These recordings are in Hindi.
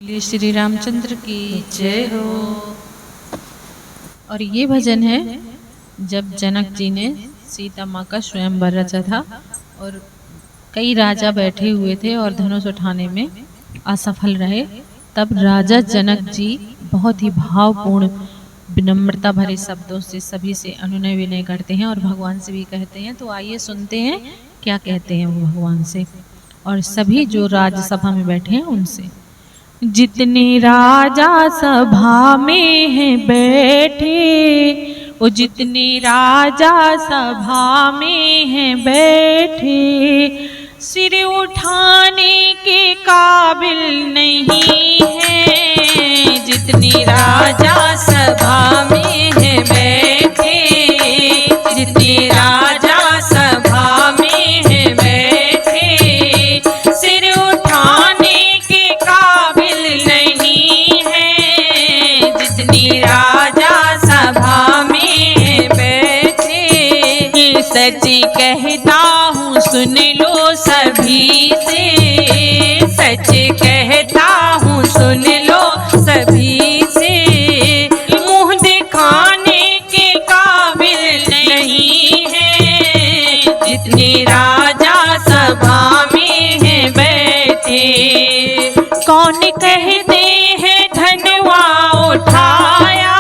श्री रामचंद्र की जय हो। और ये भजन है जब जनक जी ने सीता माँ का स्वयंवर रचा था और कई राजा बैठे हुए थे और धनुष उठाने में असफल रहे। तब राजा जनक जी बहुत ही भावपूर्ण विनम्रता भरे शब्दों से सभी से अनुनय विनय करते हैं और भगवान से भी कहते हैं। तो आइए सुनते हैं क्या कहते हैं वो भगवान से और सभी जो राज्यसभा में बैठे हैं उनसे। जितने राजा सभा में हैं बैठे, वो जितने राजा सभा में हैं बैठे, सिर उठाने के काबिल नहीं है। जितने राजा सभा में हैं बैठे, जितने राजा सभा में हैं बैठे, सिर उठाने के काबिल नहीं है। जितनी राजा सभा में बैठे, सच कहता हूँ सुन लो सभी से, सच कहता हूँ सुन लो सभी से, मुँह दिखाने के काबिल नहीं है। जितने राजा सभा में हैं बैठे, कौन कहते हैं धनवा उठाया,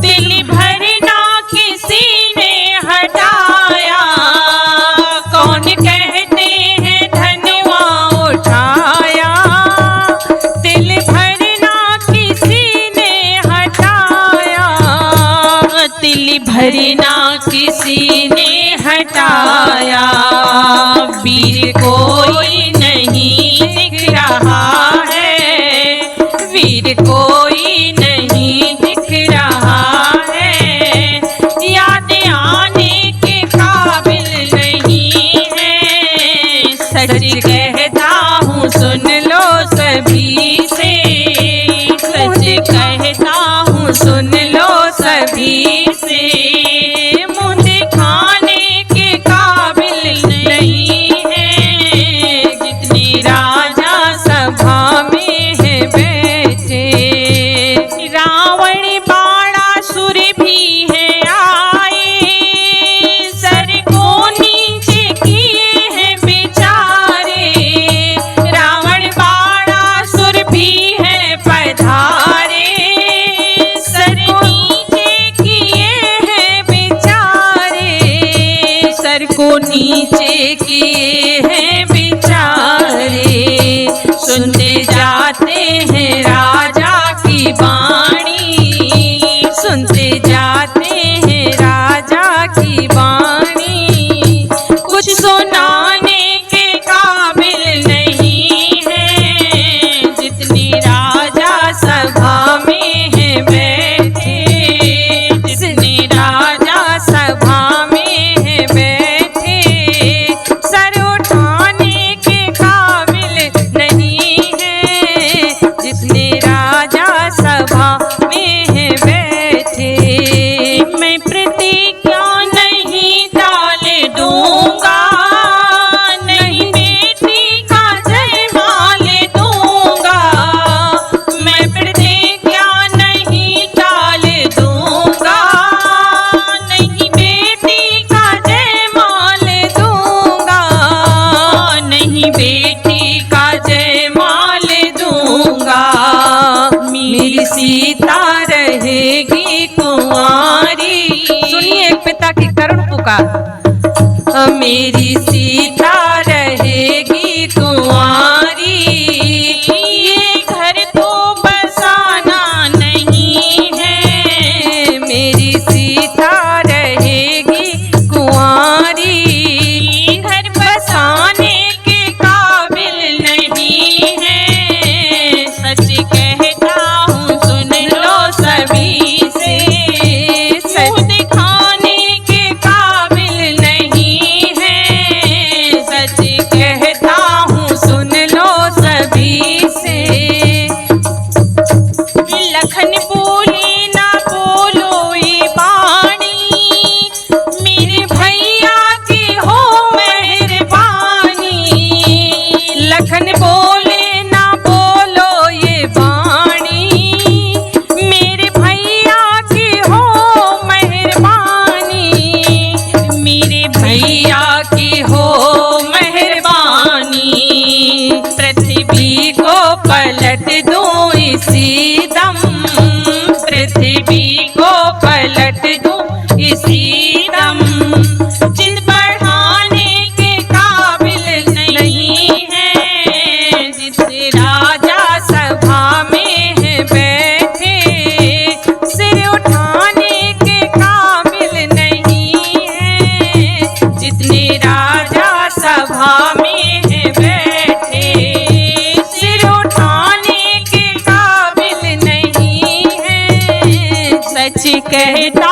दिल भरना किसी ने हटाया। कौन कहते हैं धनवा उठाया, दिल भरना किसी ने हटाया, दिल भरना किसी ने हटाया। वीर कोई नहीं दिख रहा है, वीर कोई नहीं दिख रहा है, याद आने के काबिल नहीं है। सच कहता हूँ सुन लो सभी से, सच कहता हूँ सुन लो सभी से, मुँह दिखाने के काबिल नहीं है। जितनी राजा सभा में है बैठे, रावण बाणासुर भी है आए, सर को नीचे किए हैं बेचारे। रावण बाणासुर भी है पधारे, सर को नीचे किए हैं बेचारे, सर को नीचे किए हैं बेचारे। सुनते जाते हैं राजा की वाणी, सुनते जाते हैं राजा की वाणी, कुछ सुनाने के काबिल नहीं है। जितनी राजा सभा में हैं बैठे, जितने राजा सभा में हैं बैठे, सर उठाने के काबिल नहीं है। जितने राजा सभा में हैं बैठे, मैं प्रतिज्ञा नहीं टाले दूंगा, नहीं बेटी का जयमाल दूंगा। मैं प्रतिज्ञा नहीं टाले दूंगा, नहीं बेटी का जयमाल दूंगा, नहीं बेटी का जयमाल दूंगा। मेरी सीता रहेगी कुंवारी, सुनिए पिता की करुण पुकार। मेरी सीता रहेगी कुंवारी, ये घर तो बसाना नहीं है। मेरी सीता रहेगी कुंवारी, घर बसाने के काबिल नहीं है। सच कहता हूँ सुन लो सभी से, सच दिखाने के काबिल नहीं है। इसी दम, पृथ्वी को पलट दूं इसी दम। जिद बढ़ाने के काबिल नहीं है, जितने राजा सभा में है बैठे, सिर उठाने के काबिल नहीं है, जितने राजा सभा में है बैठे, सिर उठाने के काबिल नहीं है। सच कहता